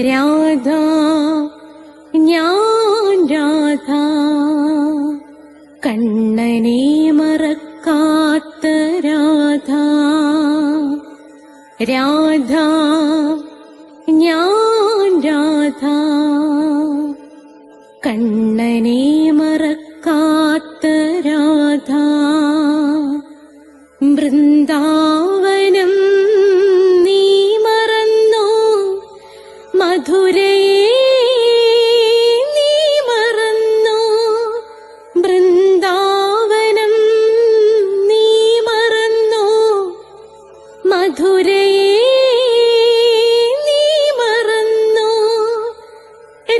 രാധ ഞാൻ രാധ കണ്ണനെ മറക്കാത്ത രാധ. രാധ ഞാൻ രാധ കണ്ണനെ മറക്കാത്ത രാധ. വൃന്ദാവനം നീ മറന്നോ, മധുരയെ നീ മറന്നോ. വൃന്ദാവനം നീ മറന്നോ, മധുരയെ നീ മറന്നോ.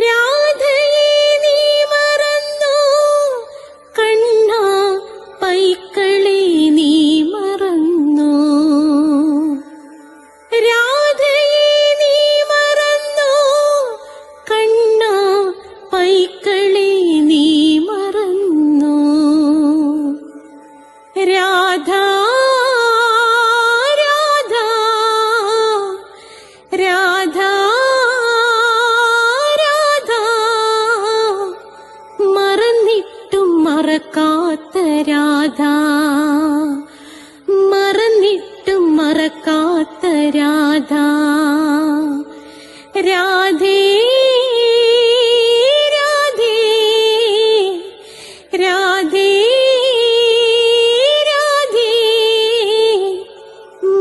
രാധയെ നീ മറന്നോ, കണ്ണാ പൈക്കളെ നീ മറന്നോ. രാധയെ നീ മറന്നോ, കണ്ണാ പൈക്കളെ നീ മറന്നോ. രാധ രാധ രാധ രാധ മറന്നിട്ടും മറക്കാത്ത രാധ. മറന്നിട്ടും മറക്കാത്ത രാധ. രാധേ രാധേ രാധേ രാധേ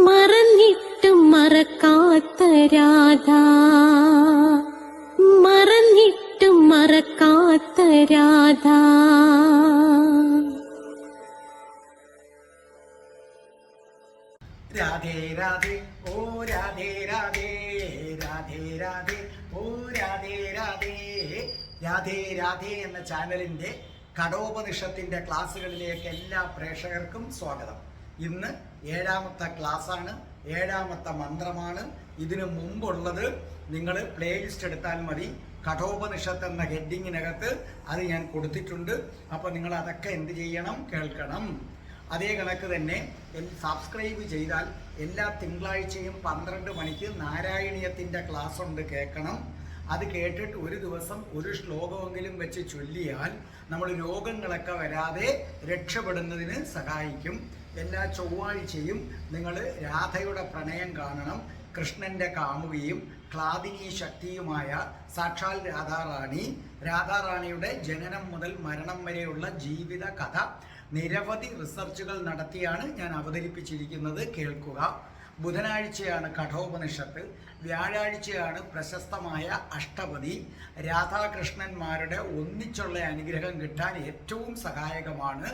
മറന്നിട്ടും മറക്കാത്ത രാധ. മറന്നിട്ടും മറക്കാത്ത രാധ. രാധേ രാധേ ഓ രാധേ രാധേ രാധേ രാധേ ഓ രാധേ രാധേ. രാധേ രാധേ എന്ന ചാനലിന്റെ കഠോപനിഷത്തിന്റെ ക്ലാസ്സുകളിലേക്ക് എല്ലാ പ്രേക്ഷകർക്കും സ്വാഗതം. ഇന്ന് 7ാമത്തെ ക്ലാസ്സാണ്, 7ാമത്തെ മന്ത്രമാണ്. ഇതിനു മുമ്പുള്ളത് നിങ്ങൾ പ്ലേലിസ്റ്റ് എടുത്താൽ മതി. കഠോപനിഷത്ത് എന്ന ഹെഡിങ്ങിനകത്ത് അത് ഞാൻ കൊടുത്തിട്ടുണ്ട്. അപ്പോൾ നിങ്ങൾ അതൊക്കെ എന്ത് ചെയ്യണം, കേൾക്കണം. അതേ കണക്ക് തന്നെ സബ്സ്ക്രൈബ് ചെയ്താൽ എല്ലാ തിങ്കളാഴ്ചയും 12 മണിക്ക് നാരായണീയത്തിൻ്റെ ക്ലാസ് ഉണ്ട്, കേൾക്കണം. അത് കേട്ടിട്ട് ഒരു ദിവസം ഒരു ശ്ലോകമെങ്കിലും വെച്ച് ചൊല്ലിയാൽ നമ്മൾ രോഗങ്ങളൊക്കെ വരാതെ രക്ഷപ്പെടുന്നതിന് സഹായിക്കും. എല്ലാ ചൊവ്വാഴ്ചയും നിങ്ങൾ രാധയുടെ പ്രണയം കാണണം. കൃഷ്ണന്റെ കാമുകിയും ക്ലാദിനി ശക്തിയുമായ സാക്ഷാൽ രാധാറാണി, രാധാറാണിയുടെ ജനനം മുതൽ മരണം വരെയുള്ള ജീവിത കഥ നിരവധി റിസർച്ചുകൾ നടത്തിയാണ് ഞാൻ അവതരിപ്പിച്ചിരിക്കുന്നത്, കേൾക്കുക. ബുധനാഴ്ചയാണ് കഠോപനിഷത്ത്, വ്യാഴാഴ്ചയാണ് പ്രശസ്തമായ അഷ്ടപതി. രാധാകൃഷ്ണന്മാരുടെ ഒന്നിച്ചുള്ള അനുഗ്രഹം കിട്ടാൻ ഏറ്റവും സഹായകമാണ്.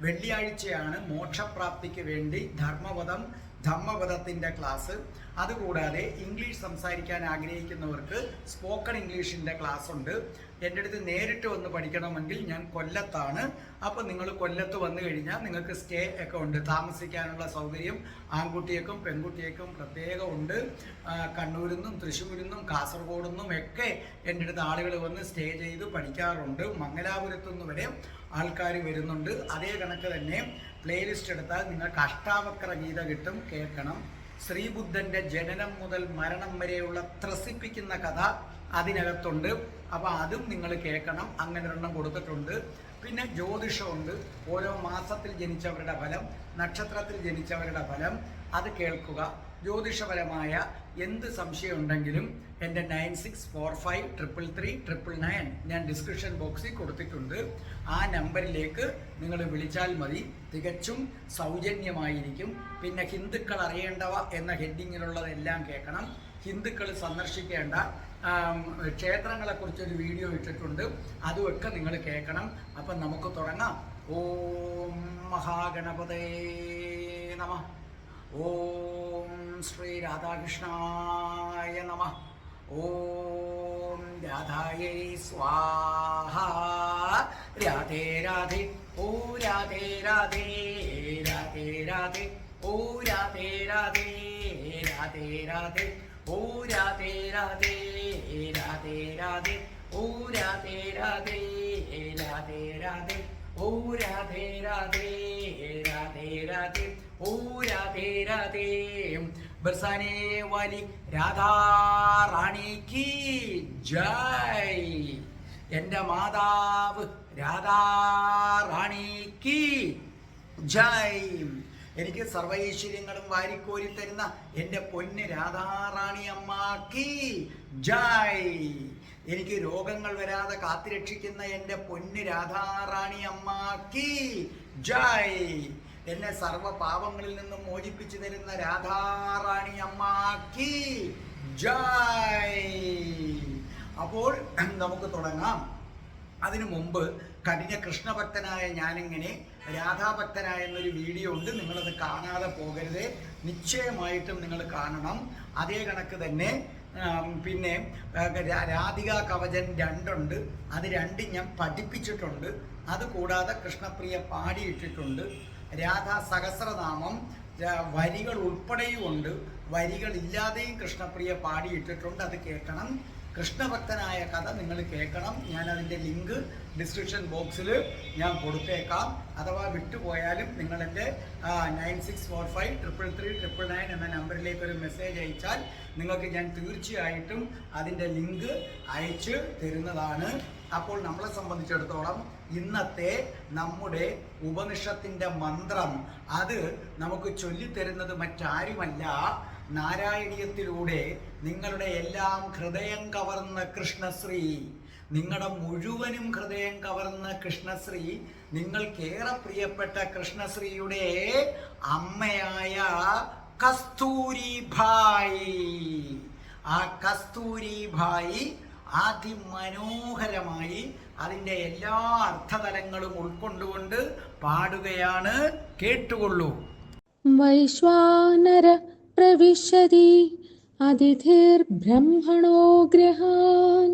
വെള്ളിയാഴ്ചയാണ് മോക്ഷപ്രാപ്തിക്ക് വേണ്ടി ധർമ്മപദത്തിൻ്റെ ക്ലാസ്. അതുകൂടാതെ ഇംഗ്ലീഷ് സംസാരിക്കാൻ ആഗ്രഹിക്കുന്നവർക്ക് സ്പോക്കൺ ഇംഗ്ലീഷിൻ്റെ ക്ലാസ് ഉണ്ട്. എൻ്റെ അടുത്ത് നേരിട്ട് വന്ന് പഠിക്കണമെങ്കിൽ ഞാൻ കൊല്ലത്താണ്. അപ്പോൾ നിങ്ങൾ കൊല്ലത്ത് വന്നു കഴിഞ്ഞാൽ നിങ്ങൾക്ക് സ്റ്റേ ഒക്കെ ഉണ്ട്, താമസിക്കാനുള്ള സൗകര്യം ആൺകുട്ടിയേക്കും പെൺകുട്ടിയേക്കും പ്രത്യേകം ഉണ്ട്. കണ്ണൂരിൽ നിന്നും തൃശ്ശൂരിൽ നിന്നും കാസർഗോഡ് നിന്നും ഒക്കെ എൻ്റെ അടുത്ത് ആളുകൾ വന്ന് സ്റ്റേ ചെയ്ത് പഠിക്കാറുണ്ട്. മംഗലാപുരത്തു നിന്ന് വരെ ആൾക്കാർ വരുന്നുണ്ട്. അതേ കണക്ക് തന്നെ പ്ലേലിസ്റ്റ് എടുത്താൽ നിങ്ങൾക്ക് അഷ്ടാവക്ര ഗീത കിട്ടും, കേൾക്കണം. ശ്രീബുദ്ധൻ്റെ ജനനം മുതൽ മരണം വരെയുള്ള ത്രസിപ്പിക്കുന്ന കഥ അതിനകത്തുണ്ട്. അപ്പോൾ അതും നിങ്ങൾ കേൾക്കണം. അങ്ങനെ ഒരെണ്ണം കൊടുത്തിട്ടുണ്ട്. പിന്നെ ജ്യോതിഷമുണ്ട്, ഓരോ മാസത്തിൽ ജനിച്ചവരുടെ ഫലം, നക്ഷത്രത്തിൽ ജനിച്ചവരുടെ ഫലം, അത് കേൾക്കുക. ജ്യോതിഷപരമായ എന്ത് സംശയം ഉണ്ടെങ്കിലും എൻ്റെ 96453339 ഞാൻ ഡിസ്ക്രിപ്ഷൻ ബോക്സിൽ കൊടുത്തിട്ടുണ്ട്. ആ നമ്പറിലേക്ക് നിങ്ങൾ വിളിച്ചാൽ മതി, തികച്ചും സൗജന്യമായിരിക്കും. പിന്നെ ഹിന്ദുക്കൾ അറിയേണ്ടവ എന്ന ഹെഡിങ്ങിലുള്ളതെല്ലാം കേൾക്കണം. ഹിന്ദുക്കൾ സന്ദർശിക്കേണ്ട ക്ഷേത്രങ്ങളെക്കുറിച്ചൊരു വീഡിയോ ഇട്ടിട്ടുണ്ട്, അതുമൊക്കെ നിങ്ങൾ കേൾക്കണം. അപ്പം നമുക്ക് തുടങ്ങാം. ഓം മഹാഗണപതേ നമഃ. ഓം ശ്രീ രാധാകൃഷ്ണായ നമഃ. ഓം രാധായൈ സ്വാഹ. രാധേ രാധേ ഓ രാധേ രാധേ രാധേ രാധേ ഓ രാധേ രാധേ രാധേ രാധേ ഓ രാധേ രാധേ രാധേ രാധേ ഓ രാധേ രാധേ രാധേ രാധേ ഓ രാധേ രാധേ രാധേ രാധേ ഓ രാധേ രാധേ. ബർസാനെ വാലി രാധാ റാണി കി ജയ്. എൻ്റെ മാതാവ് രാധാ റാണി കി ജയ്. എനിക്ക് സർവൈശ്വര്യങ്ങളും വാരിക്കോരി തരുന്ന എൻ്റെ പൊന്ന് രാധാറാണി അമ്മാക്കി ജയ്. എനിക്ക് രോഗങ്ങൾ വരാതെ കാത്തുരക്ഷിക്കുന്ന എൻ്റെ പൊന്ന് രാധാറാണി അമ്മാക്കി ജയ്. എന്നെ സർവ പാപങ്ങളിൽ നിന്നും മോചിപ്പിച്ചു തരുന്ന രാധാറാണി അമ്മാക്കി ജയ്. അപ്പോൾ നമുക്ക് തുടങ്ങാം. അതിനു മുമ്പ് കഠിന കൃഷ്ണഭക്തനായ ഞാനിങ്ങനെ രാധാഭക്തനായ എന്നൊരു വീഡിയോ ഉണ്ട്, നിങ്ങളത് കാണാതെ പോകരുത്. നിശ്ചയമായിട്ടും നിങ്ങൾ കാണണം. അതേ കണക്ക് തന്നെ പിന്നെ രാധിക കവചൻ 2 ഉണ്ട്, അത് 2 ഞാൻ പഠിപ്പിച്ചിട്ടുണ്ട്. അതുകൂടാതെ കൃഷ്ണപ്രിയ പാടിയിട്ടിട്ടുണ്ട്. രാധാ സഹസ്രനാമം വരികൾ ഉൾപ്പെടെയുമുണ്ട്, വരികളില്ലാതെയും കൃഷ്ണപ്രിയ പാടിയിട്ടിട്ടുണ്ട്. അത് കേൾക്കണം. കൃഷ്ണഭക്തനായ കഥ നിങ്ങൾ കേൾക്കണം. ഞാൻ അതിൻ്റെ ലിങ്ക് ഡിസ്ക്രിപ്ഷൻ ബോക്സിൽ ഞാൻ കൊടുത്തേക്കാം. അഥവാ വിട്ടുപോയാലും നിങ്ങളെൻ്റെ 96453339 എന്ന നമ്പറിലേക്ക് ഒരു മെസ്സേജ് അയച്ചാൽ നിങ്ങൾക്ക് ഞാൻ തീർച്ചയായിട്ടും അതിൻ്റെ ലിങ്ക് അയച്ച് തരുന്നതാണ്. അപ്പോൾ നമ്മളെ സംബന്ധിച്ചിടത്തോളം ഇന്നത്തെ നമ്മുടെ ഉപനിഷത്തിൻ്റെ മന്ത്രം അത് നമുക്ക് ചൊല്ലിത്തരുന്നത് മറ്റാരുമല്ല, നാരായണീയത്തിലൂടെ നിങ്ങളുടെ എല്ലാം ഹൃദയം കവർന്ന കൃഷ്ണശ്രീ, നിങ്ങളുടെ മുഴുവനും ഹൃദയം കവർന്ന കൃഷ്ണശ്രീ, നിങ്ങൾക്കേറെ പ്രിയപ്പെട്ട കൃഷ്ണശ്രീയുടെ അമ്മയായ കസ്തൂരിഭായി. ആ കസ്തൂരിഭായി അതിമനോഹരമായി അതിൻ്റെ എല്ലാ അർത്ഥതലങ്ങളും ഉൾക്കൊണ്ടുകൊണ്ട് പാടുകയാണ്. കേട്ടുകൊള്ളൂ. വൈശ്വാനര പ്രവിശതി അതിഥിർബ്രഹ്മണോ ഗൃഹാൻ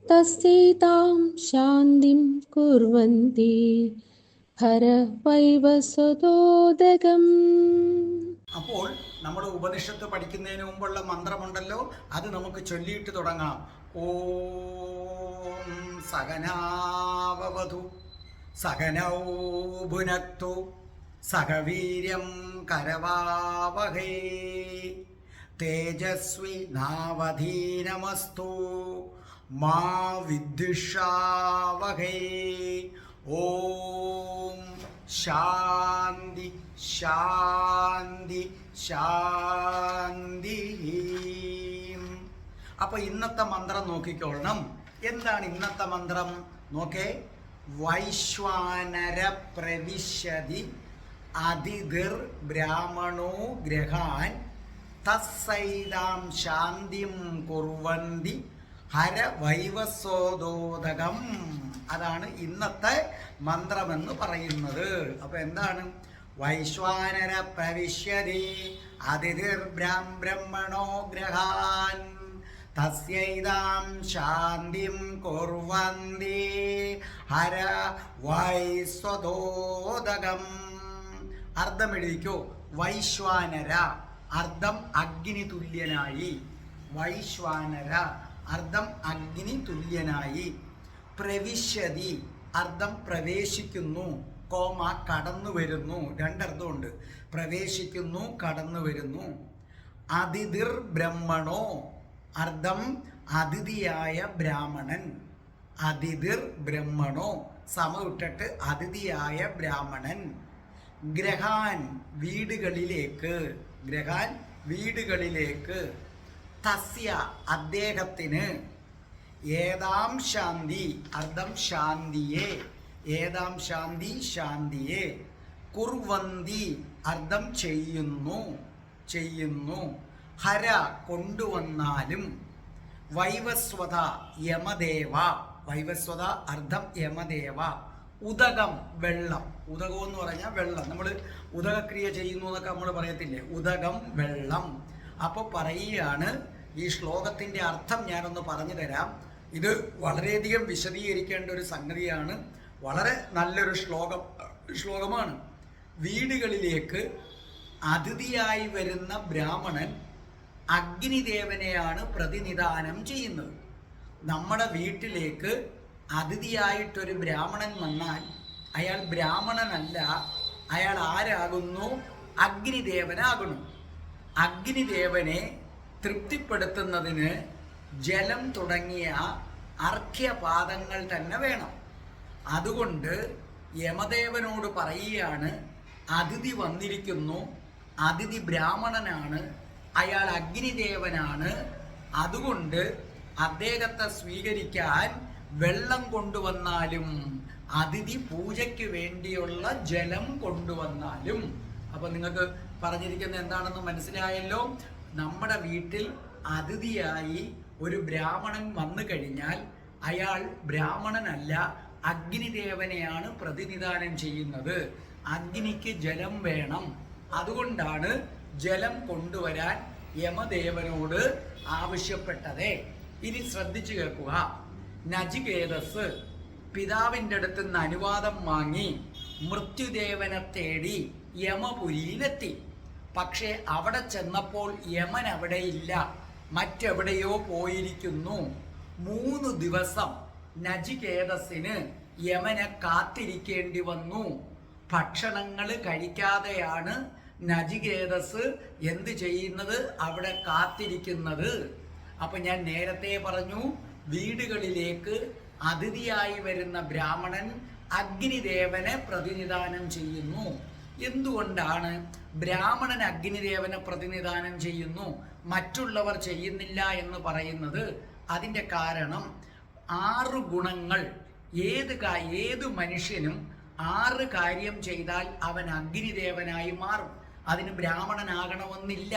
തസ്യൈതാം ശാന്തിം കുർവന്തി ഭരവൈവസ്വതോദകം. അപ്പോൾ നമ്മൾ ഉപനിഷത്ത് പഠിക്കുന്നതിന് മുമ്പുള്ള മന്ത്രമുണ്ടല്ലോ, അത് നമുക്ക് ചൊല്ലിയിട്ട് തുടങ്ങാം. ഓം സകനാവവധു സകനൗ ഭുനക്തു സഹവീര്യം കരവാവഹേ തേജസ്വി നാവധീനമസ്തു മാ വിദ്വിഷാവഹേ. ഓം ശാന്തി ശാന്തി ശാന്തി. അപ്പൊ ഇന്നത്തെ മന്ത്രം നോക്കിക്കൊള്ളണം. എന്താണ് ഇന്നത്തെ മന്ത്രം? നോക്കേ. വൈശ്വാനര പ്രവിശതി അതിഥിർ ബ്രാഹ്മണോ ഗ്രഹാൻ തസ്സൈതാം ശാന്തിം കുർവന്തി ഹര വൈവസ്വതോദകം. അതാണ് ഇന്നത്തെ മന്ത്രമെന്ന് പറയുന്നത്. അപ്പൊ എന്താണ്? വൈശ്വാനര പ്രവിശ്യതി അതിഥിർ ബ്രഹ്മണോ ഗ്രഹാൻ തസ്യൈതാം ശാന്തിം കുർവന്തി ഹര വൈസ്വതോദകം. അർത്ഥം എഴുതിക്കോ. വൈശ്വാനര അർത്ഥം അഗ്നി തുല്യനായി. വൈശ്വാനര അർത്ഥം അഗ്നി തുല്യനായി. പ്രവിശ്യതി അർത്ഥം പ്രവേശിക്കുന്നു, കോമ കടന്നു വരുന്നു. 2 അർത്ഥമുണ്ട്. പ്രവേശിക്കുന്നു, കടന്നു വരുന്നു. അതിഥിർ ബ്രഹ്മണോ അർത്ഥം അതിഥിയായ ബ്രാഹ്മണൻ. അതിഥിർ ബ്രഹ്മണോ സമവിട്ടിട്ട് അതിഥിയായ ബ്രാഹ്മണൻ. ഗ്രഹാൻ വീടുകളിലേക്ക്. ഗ്രഹാൻ വീടുകളിലേക്ക്. തസ്യ അദ്ദേഹത്തിന്. ഏതാം ശാന്തി അർത്ഥം ശാന്തിയെ. ഏതാം ശാന്തി ശാന്തിയെ. കുർവന്തി അർത്ഥം ചെയ്യുന്നു, ചെയ്യുന്നു. ഹര കൊണ്ടുവന്നാലും. വൈവസ്വത യമദേവ. വൈവസ്വത അർത്ഥം യമദേവ. ഉദകം വെള്ളം. ഉദകം എന്ന് പറഞ്ഞാൽ വെള്ളം. നമ്മൾ ഉദകക്രിയ ചെയ്യുന്നു എന്നൊക്കെ നമ്മൾ പറയത്തില്ലേ, ഉദകം വെള്ളം. അപ്പോൾ പറയുകയാണ്, ഈ ശ്ലോകത്തിൻ്റെ അർത്ഥം ഞാനൊന്ന് പറഞ്ഞു തരാം. ഇത് വളരെയധികം വിശദീകരിക്കേണ്ട ഒരു സംഗതിയാണ്. വളരെ നല്ലൊരു ശ്ലോകമാണ്. വീടുകളിലേക്ക് അതിഥിയായി വരുന്ന ബ്രാഹ്മണൻ അഗ്നിദേവനെയാണ് പ്രതിനിധാനം ചെയ്യുന്നത്. നമ്മുടെ വീട്ടിലേക്ക് അതിഥിയായിട്ടൊരു ബ്രാഹ്മണൻ വന്നാൽ അയാൾ ബ്രാഹ്മണനല്ല, അയാൾ ആരാകുന്നു? അഗ്നിദേവനാകുന്നു. അഗ്നിദേവനെ തൃപ്തിപ്പെടുത്തുന്നതിന് ജലം തുടങ്ങിയ അർഘ്യപാദങ്ങൾ തന്നെ വേണം. അതുകൊണ്ട് യമദേവനോട് പറയുകയാണ്, അതിഥി വന്നിരിക്കുന്നു, അതിഥി ബ്രാഹ്മണനാണ്, അയാൾ അഗ്നിദേവനാണ്, അതുകൊണ്ട് അദ്ദേഹത്തെ സ്വീകരിക്കാൻ വെള്ളം കൊണ്ടുവന്നാലും അതിഥി പൂജയ്ക്ക് വേണ്ടിയുള്ള ജലം കൊണ്ടുവന്നാലും. അപ്പൊ നിങ്ങൾക്ക് പറഞ്ഞിരിക്കുന്നത് എന്താണെന്ന് മനസ്സിലായല്ലോ. നമ്മുടെ വീട്ടിൽ അതിഥിയായി ഒരു ബ്രാഹ്മണൻ വന്നു കഴിഞ്ഞാൽ അയാൾ ബ്രാഹ്മണനല്ല, അഗ്നിദേവനെയാണ് പ്രതിനിധാനം ചെയ്യുന്നത്. അഗ്നിക്ക് ജലം വേണം. അതുകൊണ്ടാണ് ജലം കൊണ്ടുവരാൻ യമദേവനോട് ആവശ്യപ്പെട്ടത്. ഇനി ശ്രദ്ധിച്ചു കേൾക്കുക. നചികേതസ് പിതാവിൻ്റെ അടുത്ത് നിന്ന് അനുവാദം വാങ്ങി മൃത്യുദേവനെ തേടി യമപുരിയിലെത്തി. പക്ഷേ അവിടെ ചെന്നപ്പോൾ യമൻ അവിടെയില്ല, മറ്റെവിടെയോ പോയിരിക്കുന്നു. 3 ദിവസം നചികേതസിന് യമനെ കാത്തിരിക്കേണ്ടി വന്നു. ഭക്ഷണങ്ങൾ കഴിക്കാതെയാണ് നചികേതസ് എന്ത് ചെയ്യുന്നത്? അവിടെ കാത്തിരിക്കുന്നത്. അപ്പൊ ഞാൻ നേരത്തെ പറഞ്ഞു, വീടുകളിലേക്ക് അതിഥിയായി വരുന്ന ബ്രാഹ്മണൻ അഗ്നിദേവനെ പ്രതിനിധാനം ചെയ്യുന്നു. എന്തുകൊണ്ടാണ് ബ്രാഹ്മണൻ അഗ്നിദേവനെ പ്രതിനിധാനം ചെയ്യുന്നു, മറ്റുള്ളവർ ചെയ്യുന്നില്ല എന്ന് പറയുന്നത്? അതിൻ്റെ കാരണം 6 ഗുണങ്ങൾ ഏത് മനുഷ്യനും 6 കാര്യം ചെയ്താൽ അവൻ അഗ്നിദേവനായി മാറും. അതിന് ബ്രാഹ്മണനാകണമെന്നില്ല.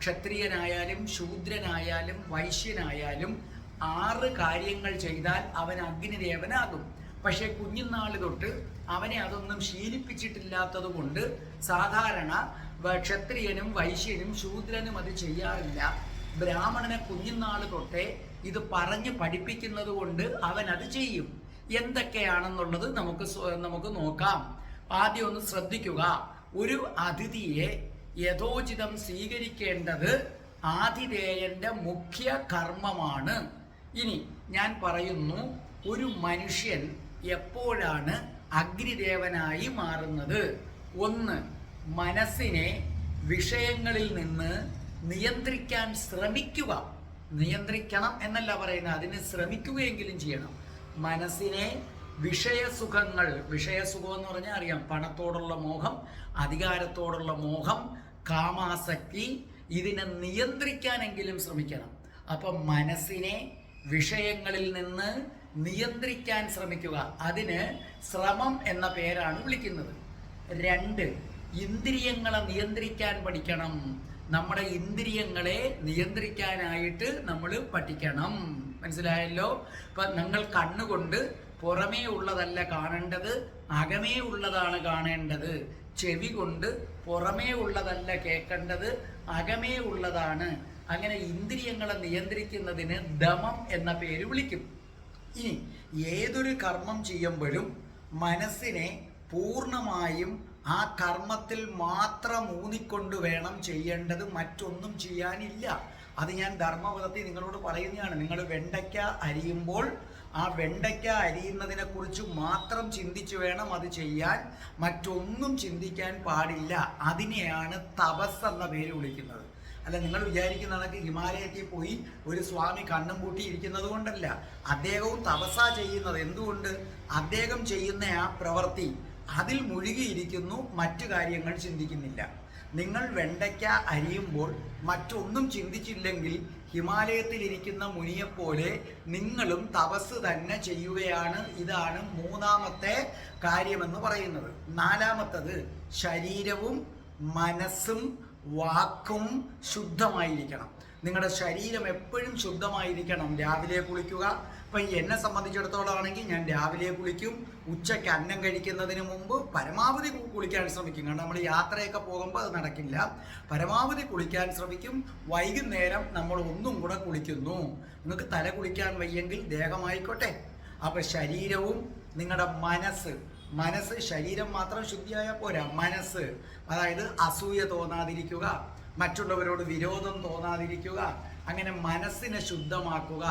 ക്ഷത്രിയനായാലും ശൂദ്രനായാലും വൈശ്യനായാലും 6 കാര്യങ്ങൾ ചെയ്താൽ അവൻ അഗ്നിദേവനാകും. പക്ഷെ കുഞ്ഞുനാൾ തൊട്ട് അവനെ അതൊന്നും ശീലിപ്പിച്ചിട്ടില്ലാത്തത് കൊണ്ട് സാധാരണ ക്ഷത്രിയനും വൈശ്യനും ശൂദ്രനും അത് ചെയ്യാറില്ല. ബ്രാഹ്മണനെ കുഞ്ഞുനാൾ തൊട്ടേ ഇത് പറഞ്ഞ് പഠിപ്പിക്കുന്നത് കൊണ്ട് അവൻ അത് ചെയ്യും. എന്തൊക്കെയാണെന്നുള്ളത് നമുക്ക് നോക്കാം. ആദ്യം ഒന്ന് ശ്രദ്ധിക്കുക. ഒരു അതിഥിയെ യഥോചിതം സ്വീകരിക്കേണ്ടത് ആതിഥേയന്റെ മുഖ്യ കർമ്മമാണ്. ഇനി ഞാൻ പറയുന്നു, ഒരു മനുഷ്യൻ എപ്പോഴാണ് അഗ്നിദേവനായി മാറുന്നത്? 1, മനസ്സിനെ വിഷയങ്ങളിൽ നിന്ന് നിയന്ത്രിക്കാൻ ശ്രമിക്കുക. നിയന്ത്രിക്കണം എന്നല്ല പറയുന്നത്, അതിന് ശ്രമിക്കുകയെങ്കിലും ചെയ്യണം. മനസ്സിനെ വിഷയസുഖം എന്ന് പറഞ്ഞാൽ അറിയാം, പണത്തോടുള്ള മോഹം, അധികാരത്തോടുള്ള മോഹം, കാമാസക്തി, ഇതിനെ നിയന്ത്രിക്കാനെങ്കിലും ശ്രമിക്കണം. അപ്പം മനസ്സിനെ വിഷയങ്ങളിൽ നിന്ന് നിയന്ത്രിക്കാൻ ശ്രമിക്കുക. അതിന് ശ്രമം എന്ന പേരാണ് വിളിക്കുന്നത്. 2, ഇന്ദ്രിയങ്ങളെ നിയന്ത്രിക്കാൻ പഠിക്കണം. നമ്മുടെ ഇന്ദ്രിയങ്ങളെ നിയന്ത്രിക്കാനായിട്ട് നമ്മൾ പഠിക്കണം. മനസ്സിലായല്ലോ? ഇപ്പൊ നിങ്ങൾ കണ്ണുകൊണ്ട് പുറമേ ഉള്ളതല്ല കാണേണ്ടത്, അകമേ ഉള്ളതാണ് കാണേണ്ടത്. ചെവി കൊണ്ട് പുറമേ ഉള്ളതല്ല കേൾക്കേണ്ടത്, അകമേ ഉള്ളതാണ്. അങ്ങനെ ഇന്ദ്രിയങ്ങളെ നിയന്ത്രിക്കുന്നതിന് ദമം എന്ന പേര് വിളിക്കും. ഇനി ഏതൊരു കർമ്മം ചെയ്യുമ്പോഴും മനസ്സിനെ പൂർണ്ണമായും ആ കർമ്മത്തിൽ മാത്രം ഊന്നിക്കൊണ്ട് വേണം ചെയ്യേണ്ടത്, മറ്റൊന്നും ചെയ്യാനില്ല. അത് ഞാൻ ധർമ്മപദത്തിൽ നിങ്ങളോട് പറയുന്നതാണ്. നിങ്ങൾ വെണ്ടയ്ക്ക അരിയുമ്പോൾ ആ വെണ്ടയ്ക്ക അരിയുന്നതിനെ കുറിച്ച് മാത്രം ചിന്തിച്ചു വേണം അത് ചെയ്യാൻ, മറ്റൊന്നും ചിന്തിക്കാൻ പാടില്ല. അതിനെയാണ് തപസ് എന്ന പേര് വിളിക്കുന്നത്. അല്ല, നിങ്ങൾ വിചാരിക്കുന്നതാണെങ്കിൽ ഹിമാലയത്തിൽ പോയി ഒരു സ്വാമി കണ്ണും പൂട്ടി ഇരിക്കുന്നത് കൊണ്ടല്ല. അദ്ദേഹവും തപസ്സാ ചെയ്യുന്നത്. എന്തുകൊണ്ട്? അദ്ദേഹം ചെയ്യുന്ന ആ പ്രവൃത്തി അതിൽ മുഴുകിയിരിക്കുന്നു, മറ്റു കാര്യങ്ങൾ ചിന്തിക്കുന്നില്ല. നിങ്ങൾ വെണ്ടയ്ക്ക അരിയുമ്പോൾ മറ്റൊന്നും ചിന്തിച്ചില്ലെങ്കിൽ ഹിമാലയത്തിലിരിക്കുന്ന മുനിയെപ്പോലെ നിങ്ങളും തപസ് തന്നെ ചെയ്യുകയാണ്. ഇതാണ് 3ാമത്തെ കാര്യമെന്ന് പറയുന്നത്. 4ാമത്തത്, ശരീരവും മനസ്സും വാക്കും ശുദ്ധമായിരിക്കണം. നിങ്ങളുടെ ശരീരം എപ്പോഴും ശുദ്ധമായിരിക്കണം. രാവിലെ കുളിക്കുക. ഇപ്പം എന്നെ സംബന്ധിച്ചിടത്തോളം ആണെങ്കിൽ ഞാൻ രാവിലെ കുളിക്കും. ഉച്ചയ്ക്ക് അന്നം കഴിക്കുന്നതിന് മുമ്പ് പരമാവധി കുളിക്കാൻ ശ്രമിക്കും. കാരണം നമ്മൾ യാത്രയൊക്കെ പോകുമ്പോൾ അത് നടക്കില്ല. പരമാവധി കുളിക്കാൻ ശ്രമിക്കും. വൈകുന്നേരം നമ്മൾ ഒന്നും കൂടെ കുളിക്കുന്നു. നിങ്ങൾക്ക് തല കുളിക്കാൻ വയ്യെങ്കിൽ ദേഹമായിക്കോട്ടെ. അപ്പം ശരീരവും നിങ്ങളുടെ മനസ്സ് ശരീരം മാത്രം ശുദ്ധിയായാൽ പോരാ. മനസ്സ്, അതായത് അസൂയ തോന്നാതിരിക്കുക, മറ്റുള്ളവരോട് വിരോധം തോന്നാതിരിക്കുക, അങ്ങനെ മനസ്സിനെ ശുദ്ധമാക്കുക.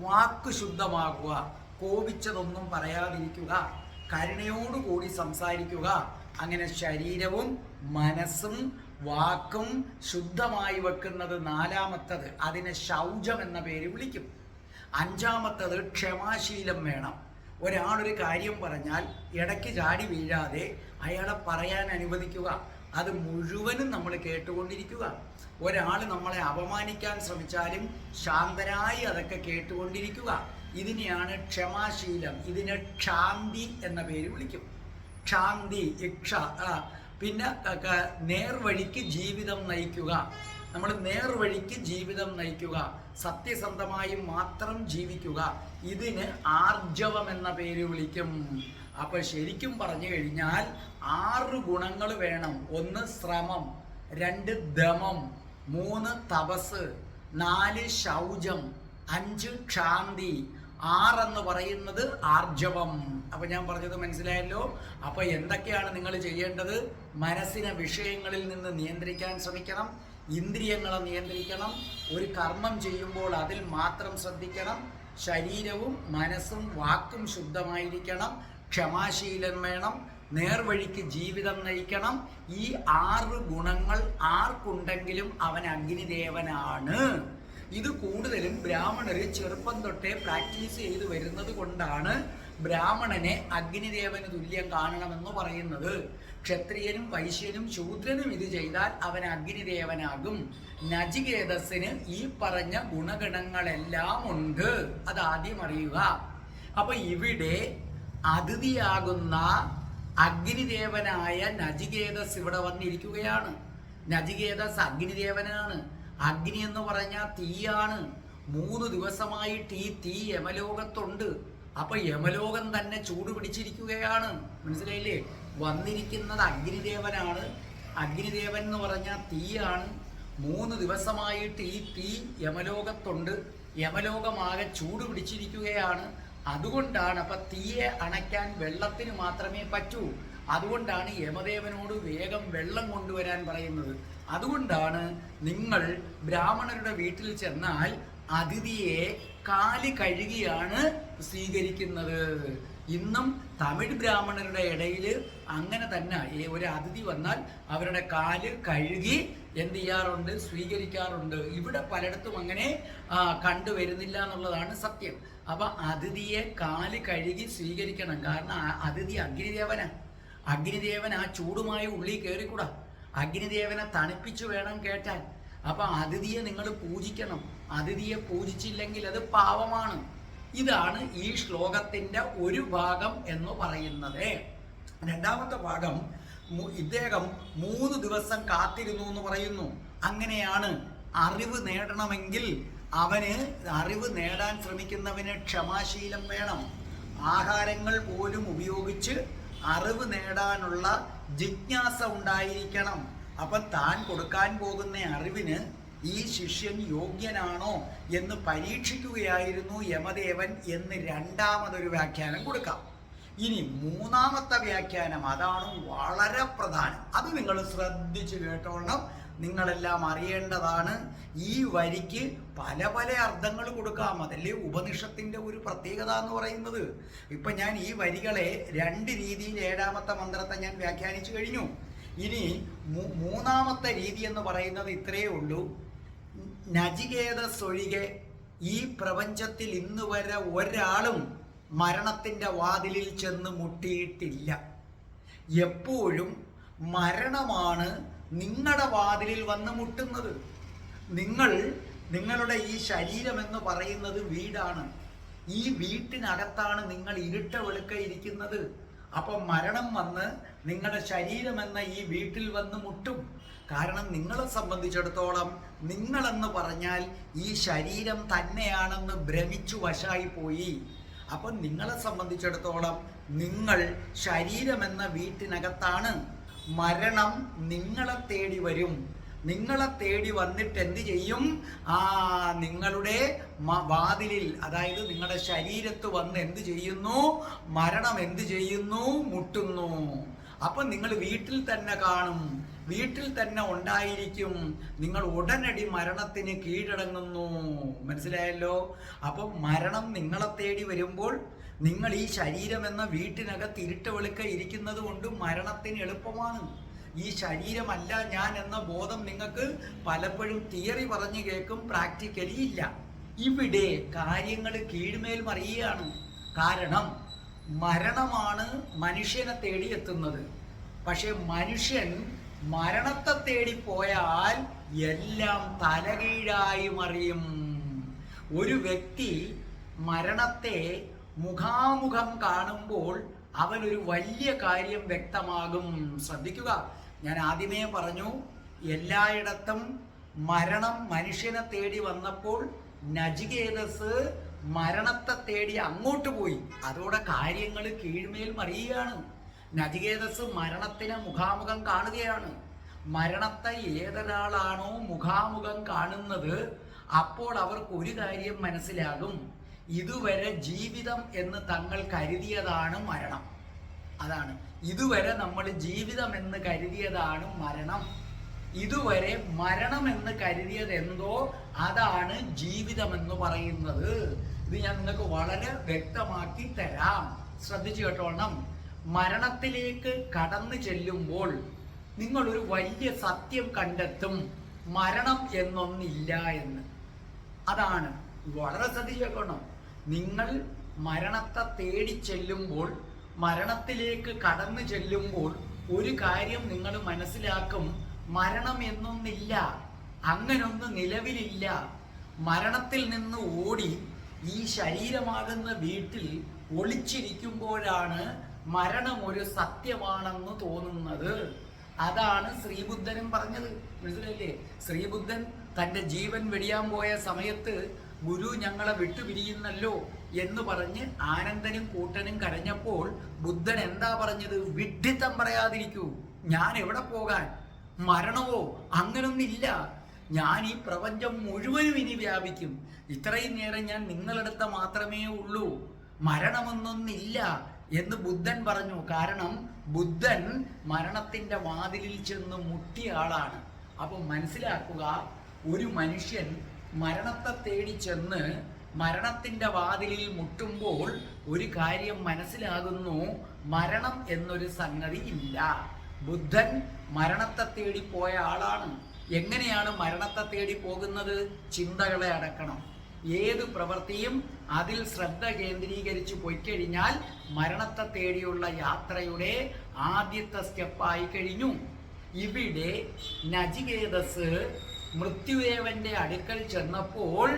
വാക്ക് ശുദ്ധമാക്കുക, കോപിച്ചതൊന്നും പറയാതിരിക്കുക, കരുണയോടുകൂടി സംസാരിക്കുക. അങ്ങനെ ശരീരവും മനസ്സും വാക്കും ശുദ്ധമായി വെക്കുന്നത് നാലാമത്തത്, അതിനെ ശൗചം എന്ന പേര് വിളിക്കും. അഞ്ചാമത്തത് ക്ഷമാശീലം വേണം. ഒരാളൊരു കാര്യം പറഞ്ഞാൽ ഇടയ്ക്ക് ചാടി വീഴാതെ അയാളെ പറയാൻ അനുവദിക്കുക, അത് മുഴുവനും നമ്മൾ കേട്ടുകൊണ്ടിരിക്കുക. ഒരാൾ നമ്മളെ അപമാനിക്കാൻ ശ്രമിച്ചാലും ശാന്തരായി അതൊക്കെ കേട്ടുകൊണ്ടിരിക്കുക. ഇതിനെയാണ് ക്ഷമാശീലം. ഇതിനെ ക്ഷാന്തി എന്ന പേര് വിളിക്കും. ക്ഷാന്തി, ഇക്ഷ. പിന്നെ നേർവഴിക്ക് ജീവിതം നയിക്കുക. നമ്മൾ നേർവഴിക്ക് ജീവിതം നയിക്കുക, സത്യസന്ധമായി മാത്രം ജീവിക്കുക. ഇതിന് ആർജവം എന്ന പേര് വിളിക്കും. അപ്പൊ ശരിക്കും പറഞ്ഞു കഴിഞ്ഞാൽ 6 ഗുണങ്ങൾ വേണം. 1 ശ്രമം, 2 ദമം, 3 തപസ്, 4 ശൗചം, 5 ക്ഷാന്തി, 6 എന്ന് പറയുന്നത് ആർജവം. അപ്പൊ ഞാൻ പറഞ്ഞത് മനസ്സിലായല്ലോ. അപ്പൊ എന്തൊക്കെയാണ് നിങ്ങൾ ചെയ്യേണ്ടത്? മനസ്സിനെ വിഷയങ്ങളിൽ നിന്ന് നിയന്ത്രിക്കാൻ ശ്രമിക്കണം, ഇന്ദ്രിയങ്ങളെ നിയന്ത്രിക്കണം, ഒരു കർമ്മം ചെയ്യുമ്പോൾ അതിൽ മാത്രം ശ്രദ്ധിക്കണം, ശരീരവും മനസ്സും വാക്കും ശുദ്ധമായിരിക്കണം, ക്ഷമാശീലം വേണം, നേർവഴിക്ക് ജീവിതം നയിക്കണം. ഈ 6 ഗുണങ്ങൾ ആർക്കുണ്ടെങ്കിലും അവൻ അഗ്നിദേവനാണ്. ഇത് കൂടുതലും ബ്രാഹ്മണര് ചെറുപ്പം തൊട്ടേ പ്രാക്ടീസ് ചെയ്ത് വരുന്നത് കൊണ്ടാണ് ബ്രാഹ്മണനെ അഗ്നിദേവന് തുല്യം കാണണമെന്ന് പറയുന്നത്. ക്ഷത്രിയനും വൈശ്യനും ശൂദ്രനും ഇത് ചെയ്താൽ അവൻ അഗ്നിദേവനാകും. നചികേതസ്സിന് ഈ പറഞ്ഞ ഗുണഗണങ്ങളെല്ലാം ഉണ്ട്, അതാദ്യം അറിയുക. അപ്പൊ ഇവിടെ അതിഥിയാകുന്ന അഗ്നിദേവനായ നചികേതസ് ഇവിടെ വന്നിരിക്കുകയാണ്. നചികേതസ് അഗ്നിദേവനാണ്. അഗ്നി എന്ന് പറഞ്ഞാൽ തീയാണ്. 3 ദിവസമായിട്ട് ഈ തീ യമലോകത്തുണ്ട്. അപ്പൊ യമലോകം തന്നെ ചൂട് പിടിച്ചിരിക്കുകയാണ്. മനസ്സിലായില്ലേ? വന്നിരിക്കുന്നത് അഗ്നിദേവനാണ്. അഗ്നിദേവൻ എന്ന് പറഞ്ഞാൽ തീയാണ്. 3 ദിവസമായിട്ട് ഈ തീ യമലോകത്തുണ്ട്. യമലോകമാകെ ചൂട് പിടിച്ചിരിക്കുകയാണ്. അതുകൊണ്ടാണ്, അപ്പൊ തീയെ അണയ്ക്കാൻ വെള്ളത്തിന് മാത്രമേ പറ്റൂ. അതുകൊണ്ടാണ് യമദേവനോട് വേഗം വെള്ളം കൊണ്ടുവരാൻ പറയുന്നത്. അതുകൊണ്ടാണ് നിങ്ങൾ ബ്രാഹ്മണരുടെ വീട്ടിൽ ചെന്നാൽ അതിഥിയെ കാല് കഴുകിയാണ് സ്വീകരിക്കുന്നത്. ഇന്നും തമിഴ് ബ്രാഹ്മണരുടെ ഇടയിൽ അങ്ങനെ തന്നെ ഒരു അതിഥി വന്നാൽ അവരുടെ കാല് കഴുകി എന്ത് ചെയ്യാറുണ്ട്? സ്വീകരിക്കാറുണ്ട്. ഇവിടെ പലയിടത്തും അങ്ങനെ കണ്ടുവരുന്നില്ല എന്നുള്ളതാണ് സത്യം. അപ്പൊ അതിഥിയെ കാല് കഴുകി സ്വീകരിക്കണം. കാരണം അതിഥി അഗ്നിദേവനാ. അഗ്നിദേവൻ ആ ചൂടുമായി ഉള്ളിൽ കയറിക്കൂടാ. അഗ്നിദേവനെ തണുപ്പിച്ചു വേണം കേട്ടാൻ. അപ്പൊ അതിഥിയെ നിങ്ങൾ പൂജിക്കണം. അതിഥിയെ പൂജിച്ചില്ലെങ്കിൽ അത് പാവമാണ്. ഇതാണ് ഈ ശ്ലോകത്തിന്റെ ഒരു ഭാഗം എന്ന് പറയുന്നത്. രണ്ടാമത്തെ ഭാഗം, ഇദ്ദേഹം 3 ദിവസം കാത്തിരുന്നു എന്ന് പറയുന്നു. അങ്ങനെയാണ്. അറിവ് നേടണമെങ്കിൽ അവന്, അറിവ് നേടാൻ ശ്രമിക്കുന്നവന് ക്ഷമാശീലം വേണം. ആഹാരങ്ങൾ പോലും ഉപയോഗിച്ച് അറിവ് നേടാനുള്ള ജിജ്ഞാസ ഉണ്ടായിരിക്കണം. അപ്പൊ താൻ കൊടുക്കാൻ പോകുന്ന അറിവിന് ഈ ശിഷ്യൻ യോഗ്യനാണോ എന്ന് പരീക്ഷിക്കുകയായിരുന്നു യമദേവൻ എന്ന് രണ്ടാമതൊരു വ്യാഖ്യാനം കൊടുക്കാം. ഇനി മൂന്നാമത്തെ വ്യാഖ്യാനം, അതാണ് വളരെ പ്രധാനം. അത് നിങ്ങൾ ശ്രദ്ധിച്ചു കേട്ടോളണം. നിങ്ങളെല്ലാം അറിയേണ്ടതാണ്. ഈ വരിക്ക് പല പല അർത്ഥങ്ങൾ കൊടുക്കാം. അതല്ലേ ഉപനിഷത്തിന്റെ ഒരു പ്രത്യേകത എന്ന് പറയുന്നത്. ഇപ്പൊ ഞാൻ ഈ വരികളെ 2 രീതിയിൽ 7ാമത്തെ മന്ത്രത്തെ ഞാൻ വ്യാഖ്യാനിച്ചു കഴിഞ്ഞു. ഇനി മൂന്നാമത്തെ രീതി എന്ന് പറയുന്നത് ഇത്രയേ ഉള്ളൂ. നചികേതസ്സൊഴികെ ഈ പ്രപഞ്ചത്തിൽ ഇന്ന് വരെ ഒരാളും മരണത്തിന്റെ വാതിലിൽ ചെന്ന് മുട്ടിയിട്ടില്ല. എപ്പോഴും മരണമാണ് നിങ്ങളുടെ വാതിലിൽ വന്ന് മുട്ടുന്നത്. നിങ്ങളുടെ ഈ ശരീരം എന്ന് പറയുന്നത് വീടാണ്. ഈ വീട്ടിനകത്താണ് നിങ്ങൾ ഇരുട്ട വെളുക്ക ഇരിക്കുന്നത്. അപ്പൊ മരണം വന്ന് നിങ്ങളുടെ ശരീരം എന്ന ഈ വീട്ടിൽ വന്ന് മുട്ടും. കാരണം നിങ്ങളെ സംബന്ധിച്ചിടത്തോളം നിങ്ങളെന്ന് പറഞ്ഞാൽ ഈ ശരീരം തന്നെയാണെന്ന് ഭ്രമിച്ചു വശായി പോയി. അപ്പൊ നിങ്ങളെ സംബന്ധിച്ചിടത്തോളം നിങ്ങൾ ശരീരം എന്ന വീട്ടിനകത്താണ്. മരണം നിങ്ങളെ തേടി വരും. നിങ്ങളെ തേടി വന്നിട്ട് എന്ത് ചെയ്യും? നിങ്ങളുടെ വാതിലിൽ, അതായത് നിങ്ങളുടെ ശരീരത്ത് വന്ന് എന്ത് ചെയ്യുന്നു? മരണം എന്ത് ചെയ്യുന്നു? മുട്ടുന്നു. അപ്പൊ നിങ്ങൾ വീട്ടിൽ തന്നെ കാണും, വീട്ടിൽ തന്നെ ഉണ്ടായിരിക്കും. നിങ്ങൾ ഉടനടി മരണത്തിന് കീഴടങ്ങുന്നു. മനസ്സിലായല്ലോ? അപ്പൊ മരണം നിങ്ങളെ തേടി വരുമ്പോൾ നിങ്ങൾ ഈ ശരീരം എന്ന വീട്ടിനകത്ത് ഇരുട്ട് വെളുക്ക ഇരിക്കുന്നത് കൊണ്ട് മരണത്തിന് എളുപ്പമാണ്. ഈ ശരീരമല്ല ഞാൻ എന്ന ബോധം നിങ്ങൾക്ക് പലപ്പോഴും തിയറി പറഞ്ഞു കേൾക്കും, പ്രാക്ടിക്കലി ഇല്ല. ഇവിടെ കാര്യങ്ങൾ കീഴ്മേൽ മറിയുകയാണ്. കാരണം മരണമാണ് മനുഷ്യനെ തേടി എത്തുന്നത്. പക്ഷെ മനുഷ്യൻ മരണത്തെ തേടി പോയാൽ എല്ലാം തലകീഴായി മറിയും. ഒരു വ്യക്തി മരണത്തെ മുഖാമുഖം കാണുമ്പോൾ അവനൊരു വലിയ കാര്യം വ്യക്തമാകും. ശ്രദ്ധിക്കുക, ഞാൻ ആദ്യമേ പറഞ്ഞു, എല്ലായിടത്തും മരണം മനുഷ്യനെ തേടി വന്നപ്പോൾ നചികേതസ് മരണത്തെ തേടി അങ്ങോട്ട് പോയി. അതോടെ കാര്യങ്ങൾ കീഴ്മേൽ മറിയുകയാണ്. നചികേതസ് മരണത്തിനെ മുഖാമുഖം കാണുകയാണ്. മരണത്തെ ഏതൊരാളാണോ മുഖാമുഖം കാണുന്നത്, അപ്പോൾ അവർക്ക് ഒരു കാര്യം മനസ്സിലാകും, ഇതുവരെ ജീവിതം എന്ന് തങ്ങൾ കരുതിയതാണ് മരണം. അതാണ് ഇതുവരെ നമ്മൾ ജീവിതം എന്ന് കരുതിയതാണ് മരണം. ഇതുവരെ മരണം എന്ന് കരുതിയത് എന്തോ അതാണ് ജീവിതം എന്ന് പറയുന്നത്. ഇത് ഞാൻ നിങ്ങൾക്ക് വളരെ വ്യക്തമാക്കി തരാം, ശ്രദ്ധിച്ചു കേട്ടോണം. മരണത്തിലേക്ക് കടന്നു ചെല്ലുമ്പോൾ നിങ്ങൾ ഒരു വലിയ സത്യം കണ്ടെത്തും, മരണം എന്നൊന്നില്ല എന്ന്. അതാണ് വളരെ ശ്രദ്ധിച്ചു കേൾക്കണം. നിങ്ങൾ മരണത്തെ തേടി ചെല്ലുമ്പോൾ, മരണത്തിലേക്ക് കടന്നു ചെല്ലുമ്പോൾ ഒരു കാര്യം നിങ്ങൾ മനസ്സിലാക്കും, മരണം എന്നൊന്നില്ല, അങ്ങനൊന്ന് നിലവിലില്ല. മരണത്തിൽ നിന്ന് ഓടി ഈ ശരീരമാകുന്ന വീട്ടിൽ ഒളിച്ചിരിക്കുമ്പോഴാണ് മരണം ഒരു സത്യമാണെന്ന് തോന്നുന്നത്. അതാണ് ശ്രീബുദ്ധനും പറഞ്ഞത്. മനസ്സിലല്ലേ? ശ്രീബുദ്ധൻ തൻ്റെ ജീവൻ വെടിയാൻ പോയ സമയത്ത് ഗുരു ഞങ്ങളെ വിട്ടുപിരിയുന്നല്ലോ എന്ന് പറഞ്ഞ് ആനന്ദനും കൂട്ടനും കരഞ്ഞപ്പോൾ ബുദ്ധൻ എന്താ പറഞ്ഞത്? വിഡ്ഢിത്തം പറയാതിരിക്കൂ, ഞാൻ എവിടെ പോകാൻ, മരണമോ അങ്ങനൊന്നില്ല, ഞാൻ ഈ പ്രപഞ്ചം മുഴുവനും ഇനി വ്യാപിക്കും, ഇത്രയും നേരം ഞാൻ നിങ്ങളടുത്ത മാത്രമേ ഉള്ളൂ, മരണമെന്നൊന്നില്ല എന്ന് ബുദ്ധൻ പറഞ്ഞു. കാരണം ബുദ്ധൻ മരണത്തിന്റെ വാതിലിൽ ചെന്ന് മുട്ടിയ ആളാണ്. അപ്പൊ മനസ്സിലാക്കുക, ഒരു മനുഷ്യൻ മരണത്തെ തേടി ചെന്ന് മരണത്തിന്റെ വാതിലിൽ മുട്ടുമ്പോൾ ഒരു കാര്യം മനസ്സിലാകുന്നു, മരണം എന്നൊരു സംഗതി ഇല്ല. ബുദ്ധൻ മരണത്തെ തേടി പോയ ആളാണ്. എങ്ങനെയാണ് മരണത്തെ തേടി പോകുന്നത്? ചിന്തകളെ അടക്കണം. ഏത് പ്രവൃത്തിയും അതിൽ ശ്രദ്ധ കേന്ദ്രീകരിച്ച് പോയിക്കഴിഞ്ഞാൽ മരണത്തെ തേടിയുള്ള യാത്രയുടെ ആദ്യത്തെ സ്റ്റെപ്പായി കഴിഞ്ഞു. ഇവിടെ നചികേതസ് മൃത്യുദേവന്റെ അടുക്കൽ ചെന്നപ്പോൾ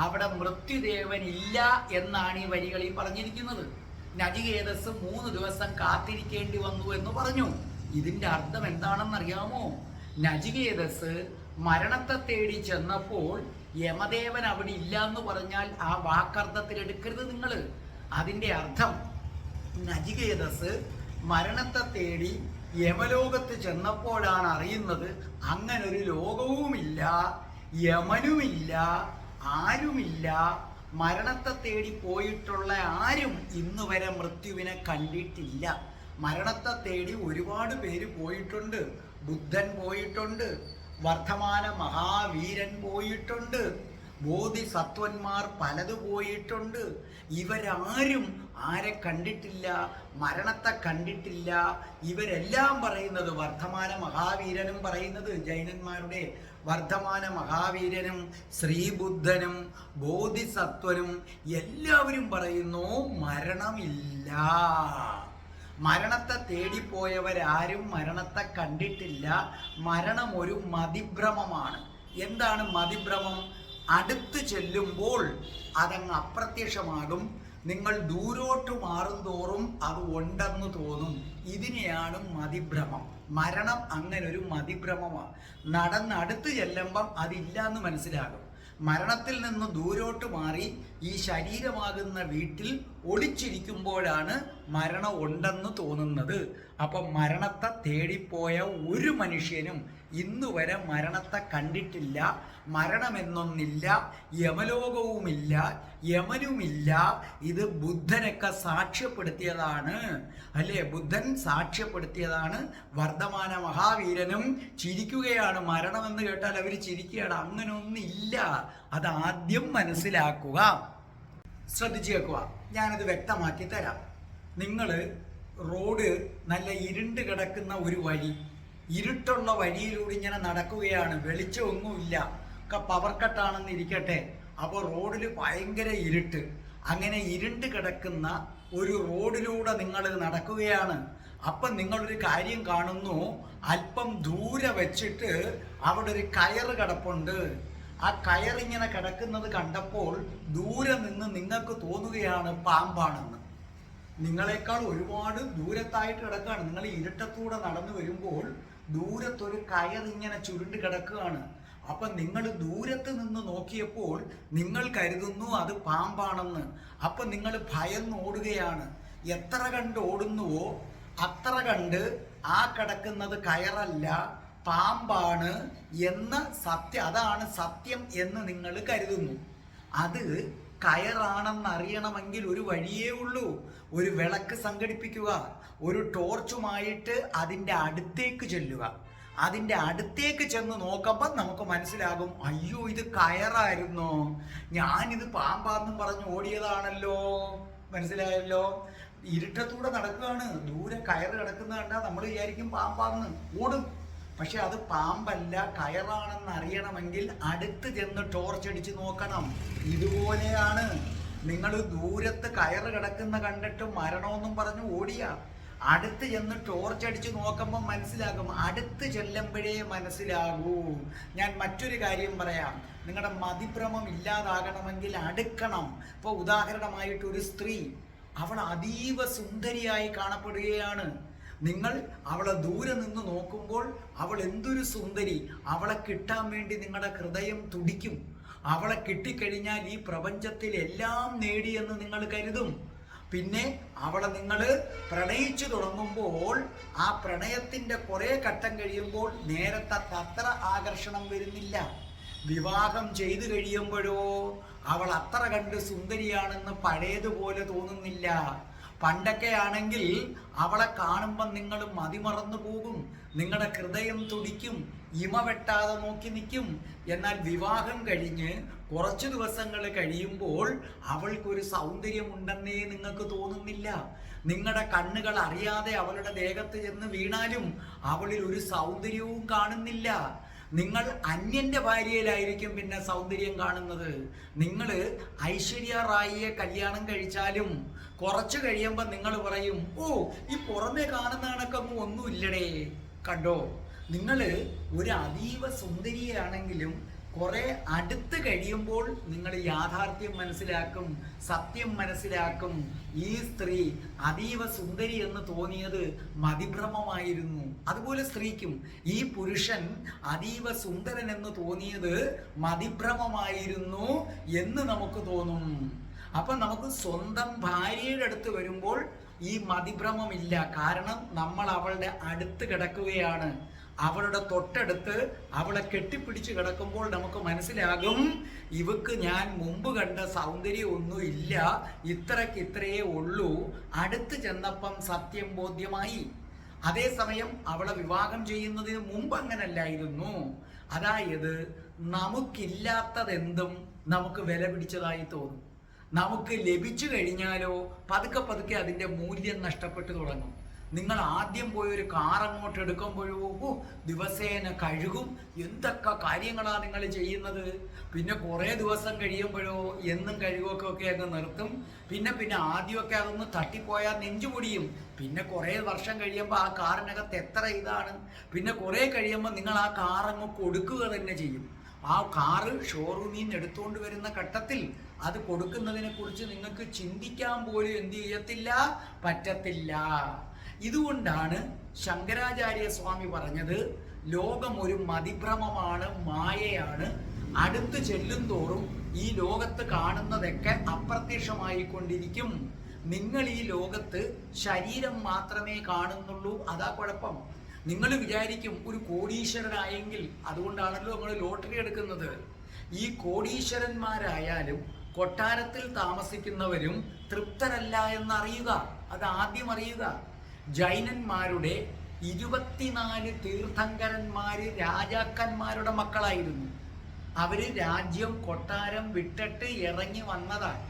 അവിടെ മൃത്യുദേവൻ ഇല്ല എന്നാണ് ഈ വരികളിൽ പറഞ്ഞിരിക്കുന്നത്. നചികേതസ് 3 ദിവസം കാത്തിരിക്കേണ്ടി വന്നു എന്ന് പറഞ്ഞു. ഇതിന്റെ അർത്ഥം എന്താണെന്നറിയാമോ? നചികേതസ് മരണത്തെ തേടി ചെന്നപ്പോൾ യമദേവൻ അവിടെ ഇല്ല എന്ന് പറഞ്ഞാൽ ആ വാക്കർത്ഥത്തിൽ എടുക്കരുത് നിങ്ങൾ. അതിന്റെ അർത്ഥം നചികേതസ് മരണത്തെ തേടി യമലോകത്ത് ചെന്നപ്പോഴാണ് അറിയുന്നത് അങ്ങനൊരു ലോകവുമില്ല, യമനുമില്ല, ആരുമില്ല. മരണത്തെ തേടി പോയിട്ടുള്ള ആരും ഇന്ന് വരെ മൃത്യുവിനെ കണ്ടിട്ടില്ല. മരണത്തെ തേടി ഒരുപാട് പേര് പോയിട്ടുണ്ട്. ബുദ്ധൻ പോയിട്ടുണ്ട്, വർദ്ധമാന മഹാവീരൻ പോയിട്ടുണ്ട്, ബോധിസത്വന്മാർ പലത് പോയിട്ടുണ്ട്. ഇവരാരും ആരെ കണ്ടിട്ടില്ല, മരണത്തെ കണ്ടിട്ടില്ല. ഇവരെല്ലാം പറയുന്നത്, വർദ്ധമാന മഹാവീരനും പറയുന്നത്, ജൈനന്മാരുടെ വർദ്ധമാന മഹാവീരനും ശ്രീബുദ്ധനും ബോധിസത്വനും എല്ലാവരും പറയുന്നു മരണമില്ല. മരണത്തെ തേടിപ്പോയവരാരും മരണത്തെ കണ്ടിട്ടില്ല. മരണം ഒരു മതിഭ്രമമാണ്. എന്താണ് മതിഭ്രമം? അടുത്ത് ചെല്ലുമ്പോൾ അതങ്ങ് അപ്രത്യക്ഷമാകും. നിങ്ങൾ ദൂരോട്ട് മാറും തോറും അത് ഉണ്ടെന്ന് തോന്നും. ഇതിനെയാണ് മതിഭ്രമം. മരണം അങ്ങനെ ഒരു മതിഭ്രമമാണ്. നടന്നടുത്ത് ചെല്ലുമ്പം അതില്ല എന്ന് മനസ്സിലാകും. മരണത്തിൽ നിന്ന് ദൂരോട്ട് മാറി ഈ ശരീരമാകുന്ന വീട്ടിൽ ഒളിച്ചിരിക്കുമ്പോഴാണ് മരണം ഉണ്ടെന്ന് തോന്നുന്നത്. അപ്പം മരണത്തെ തേടിപ്പോയ ഒരു മനുഷ്യനും ഇന്നുവരെ മരണത്തെ കണ്ടിട്ടില്ല. മരണമെന്നൊന്നില്ല, യമലോകവുമില്ല, യമനുമില്ല. ഇത് ബുദ്ധനൊക്കെ സാക്ഷ്യപ്പെടുത്തിയതാണ്, അല്ലേ? ബുദ്ധൻ സാക്ഷ്യപ്പെടുത്തിയതാണ്. വർദ്ധമാന മഹാവീരനും ചിരിക്കുകയാണ്. മരണമെന്ന് കേട്ടാൽ അവർ ചിരിക്കുകയാണ്. അങ്ങനൊന്നില്ല. അതാദ്യം മനസ്സിലാക്കുക. ശ്രദ്ധിച്ചു കേൾക്കുക, ഞാനത് വ്യക്തമാക്കി തരാം. നിങ്ങൾ റോഡ് നല്ല ഇരുണ്ട് കിടക്കുന്ന ഒരു വഴി, ഇരുട്ടുള്ള വഴിയിലൂടെ ഇങ്ങനെ നടക്കുകയാണ്. വെളിച്ചമൊന്നുമില്ല, ഒക്കെ പവർ കട്ടാണെന്ന് ഇരിക്കട്ടെ. അപ്പോൾ റോഡിൽ ഭയങ്കര ഇരുട്ട്. അങ്ങനെ ഇരുണ്ട് കിടക്കുന്ന ഒരു റോഡിലൂടെ നിങ്ങൾ നടക്കുകയാണ്. അപ്പം നിങ്ങളൊരു കാര്യം കാണുന്നു. അല്പം ദൂരെ വെച്ചിട്ട് അവിടെ ഒരു കയറ് കിടപ്പുണ്ട്. ആ കയറിങ്ങനെ കിടക്കുന്നത് കണ്ടപ്പോൾ ദൂരെ നിന്ന് നിങ്ങൾക്ക് തോന്നുകയാണ് പാമ്പാണെന്ന്. നിങ്ങളെക്കാൾ ഒരുപാട് ദൂരത്തായിട്ട് കിടക്കുകയാണ്. നിങ്ങൾ ഇരുട്ടത്തൂടെ നടന്നു വരുമ്പോൾ ദൂരത്തൊരു കയറിങ്ങനെ ചുരുണ്ട് കിടക്കുകയാണ്. അപ്പം നിങ്ങൾ ദൂരത്ത് നിന്ന് നോക്കിയപ്പോൾ നിങ്ങൾ കരുതുന്നു അത് പാമ്പാണെന്ന്. അപ്പം നിങ്ങൾ ഭയന്ന് ഓടുകയാണ്. എത്ര കണ്ട് ഓടുന്നുവോ അത്ര കണ്ട് ആ കിടക്കുന്നത് കയറല്ല, പാമ്പാണ് എന്ന സത്യം, അതാണ് സത്യം എന്ന് നിങ്ങൾ കരുതുന്നു. അത് കയറാണെന്നറിയണമെങ്കിൽ ഒരു വഴിയേ ഉള്ളൂ. ഒരു വിളക്ക് സംഘടിപ്പിക്കുക, ഒരു ടോർച്ചുമായിട്ട് അതിൻ്റെ അടുത്തേക്ക് ചെല്ലുക. അതിൻ്റെ അടുത്തേക്ക് ചെന്ന് നോക്കുമ്പോൾ നമുക്ക് മനസ്സിലാകും, അയ്യോ ഇത് കയറായിരുന്നോ, ഞാനിത് പാമ്പാന്നും പറഞ്ഞ് ഓടിയതാണല്ലോ. മനസ്സിലായല്ലോ? ഇരുട്ടത്തൂടെ നടക്കുകയാണ്, ദൂരെ കയറ് കിടക്കുന്ന കണ്ടാൽ നമ്മൾ വിചാരിക്കും പാമ്പാന്ന്, ഓടും. പക്ഷെ അത് പാമ്പല്ല, കയറാണെന്ന് അറിയണമെങ്കിൽ അടുത്ത് ചെന്ന് ടോർച്ചടിച്ച് നോക്കണം. ഇതുപോലെയാണ് നിങ്ങൾ ദൂരത്ത് കയറ് കിടക്കുന്ന കണ്ടിട്ട് മരണമെന്നും പറഞ്ഞ് ഓടിയ അടുത്ത് ചെന്ന് ടോർച്ചടിച്ച് നോക്കുമ്പോൾ മനസ്സിലാകും. അടുത്ത് ചെല്ലുമ്പോഴേ മനസ്സിലാകൂ. ഞാൻ മറ്റൊരു കാര്യം പറയാം. നിങ്ങളുടെ മതിഭ്രമം ഇല്ലാതാകണമെങ്കിൽ അടുക്കണം. ഇപ്പോൾ ഉദാഹരണമായിട്ട് ഒരു സ്ത്രീ, അവൾ അതീവ സുന്ദരിയായി കാണപ്പെടുകയാണ്. നിങ്ങൾ അവളെ ദൂരെ നിന്ന് നോക്കുമ്പോൾ അവൾ എന്തൊരു സുന്ദരി, അവളെ കിട്ടാൻ വേണ്ടി നിങ്ങളുടെ ഹൃദയം തുടിക്കും. അവളെ കിട്ടിക്കഴിഞ്ഞാൽ ഈ പ്രപഞ്ചത്തിൽ എല്ലാം നേടിയെന്ന് നിങ്ങൾ കരുതും. പിന്നെ അവളെ നിങ്ങൾ പ്രണയിച്ചു തുടങ്ങുമ്പോൾ ആ പ്രണയത്തിൻ്റെ കുറേ ഘട്ടം കഴിയുമ്പോൾ നേരത്തെ അത്ര ആകർഷണം വരുന്നില്ല. വിവാഹം ചെയ്തു കഴിയുമ്പോഴോ അവൾ അത്ര കണ്ട് സുന്ദരിയാണെന്ന് പഴയതുപോലെ തോന്നുന്നില്ല. പണ്ടൊക്കെ ആണെങ്കിൽ അവളെ കാണുമ്പം നിങ്ങൾ മതിമറന്നു പോകും, നിങ്ങളുടെ ഹൃദയം തുടിക്കും, ഇമ വെട്ടാതെ നോക്കി നിൽക്കും. എന്നാൽ വിവാഹം കഴിഞ്ഞ് കുറച്ച് ദിവസങ്ങൾ കഴിയുമ്പോൾ അവൾക്കൊരു സൗന്ദര്യമുണ്ടെന്നേ നിങ്ങൾക്ക് തോന്നുന്നില്ല. നിങ്ങളുടെ കണ്ണുകൾ അറിയാതെ അവളുടെ ദേഹത്ത് ചെന്ന് വീണാലും അവളിൽ ഒരു സൗന്ദര്യവും കാണുന്നില്ല. നിങ്ങൾ അന്യന്റെ ഭാര്യയിലായിരിക്കും പിന്നെ സൗന്ദര്യം കാണുന്നത്. നിങ്ങൾ ഐശ്വര്യ റായിയെ കല്യാണം കഴിച്ചാലും കുറച്ച് കഴിയുമ്പോൾ നിങ്ങൾ പറയും, ഓ ഈ പുറമെ കാണുന്ന കണക്കൊന്നും ഒന്നുമില്ലടേ. കണ്ടോ, നിങ്ങൾ ഒരു അതീവ സുന്ദരിയാണെങ്കിലും കുറെ അടുത്ത് കഴിയുമ്പോൾ നിങ്ങൾ യാഥാർത്ഥ്യം മനസ്സിലാക്കും, സത്യം മനസ്സിലാക്കും. ഈ സ്ത്രീ അതീവ സുന്ദരി എന്ന് തോന്നിയത് മതിഭ്രമമായിരുന്നു. അതുപോലെ സ്ത്രീക്കും ഈ പുരുഷൻ അതീവ സുന്ദരൻ എന്ന് തോന്നിയത് മതിഭ്രമമായിരുന്നു എന്ന് നമുക്ക് തോന്നും. അപ്പം നമുക്ക് സ്വന്തം ഭാര്യയുടെ അടുത്ത് വരുമ്പോൾ ഈ മതിഭ്രമമില്ല. കാരണം നമ്മൾ അവളുടെ അടുത്ത് കിടക്കുകയാണ്. അവളുടെ തൊട്ടടുത്ത് അവളെ കെട്ടിപ്പിടിച്ച് കിടക്കുമ്പോൾ നമുക്ക് മനസ്സിലാകും, ഇവക്ക് ഞാൻ മുമ്പ് കണ്ട സൗന്ദര്യമൊന്നും ഇല്ല, ഇത്രയേ ഉള്ളൂ. അടുത്ത് ചെന്നപ്പം സത്യം ബോധ്യമായി. അതേസമയം അവളെ വിവാഹം ചെയ്യുന്നതിന് മുമ്പ് അങ്ങനല്ലായിരുന്നു. അതായത് നമുക്കില്ലാത്തതെന്തും നമുക്ക് വില പിടിച്ചതായി തോന്നും. നമുക്ക് ലഭിച്ചു കഴിഞ്ഞാലോ പതുക്കെ അതിൻ്റെ മൂല്യം നഷ്ടപ്പെട്ടു തുടങ്ങും. നിങ്ങൾ ആദ്യം പോയൊരു കാർ അങ്ങോട്ട് എടുക്കുമ്പോഴോ ദിവസേന കഴുകും, എന്തൊക്കെ കാര്യങ്ങളാണ് നിങ്ങൾ ചെയ്യുന്നത്. പിന്നെ കുറേ ദിവസം കഴിയുമ്പോഴോ എന്നും കഴുകുമൊക്കെ അങ്ങ് നിർത്തും. പിന്നെ ആദ്യമൊക്കെ അതൊന്ന് തട്ടിപ്പോയാൽ നെഞ്ചുപൊടിയും. പിന്നെ കുറേ വർഷം കഴിയുമ്പോൾ ആ കാറിനകത്ത് എത്ര ഇതാണ്. പിന്നെ കുറേ കഴിയുമ്പോൾ നിങ്ങൾ ആ കാർ അങ്ങ് കൊടുക്കുക തന്നെ ചെയ്യും. ആ കാറ് ഷോറൂമിൽ നിന്ന് എടുത്തുകൊണ്ട് വരുന്ന ഘട്ടത്തിൽ അത് കൊടുക്കുന്നതിനെ കുറിച്ച് നിങ്ങൾക്ക് ചിന്തിക്കാൻ പോലും എന്ത് ചെയ്യത്തില്ല, പറ്റത്തില്ല. ഇതുകൊണ്ടാണ് ശങ്കരാചാര്യ സ്വാമി പറഞ്ഞത്, ലോകം ഒരു മതിഭ്രമമാണ്, മായയാണ്. അടുത്ത് ചെല്ലും തോറും ഈ ലോകത്ത് കാണുന്നതൊക്കെ അപ്രത്യക്ഷമായിക്കൊണ്ടിരിക്കും. നിങ്ങൾ ഈ ലോകത്ത് ശരീരം മാത്രമേ കാണുന്നുള്ളൂ, അതാ കുഴപ്പം. നിങ്ങൾ വിചാരിക്കും ഒരു കോടീശ്വരനായെങ്കിൽ, അതുകൊണ്ടാണല്ലോ നമ്മൾ ലോട്ടറി എടുക്കുന്നത്. ഈ കോടീശ്വരന്മാരായാലും കൊട്ടാരത്തിൽ താമസിക്കുന്നവരും തൃപ്തരല്ല എന്നറിയുക, അത് ആദ്യം അറിയുക. ജൈനന്മാരുടെ 24 തീർത്ഥങ്കരന്മാര് രാജാക്കന്മാരുടെ മക്കളായിരുന്നു. അവര് രാജ്യം കൊട്ടാരം വിട്ടിട്ട് ഇറങ്ങി വന്നതാണ്.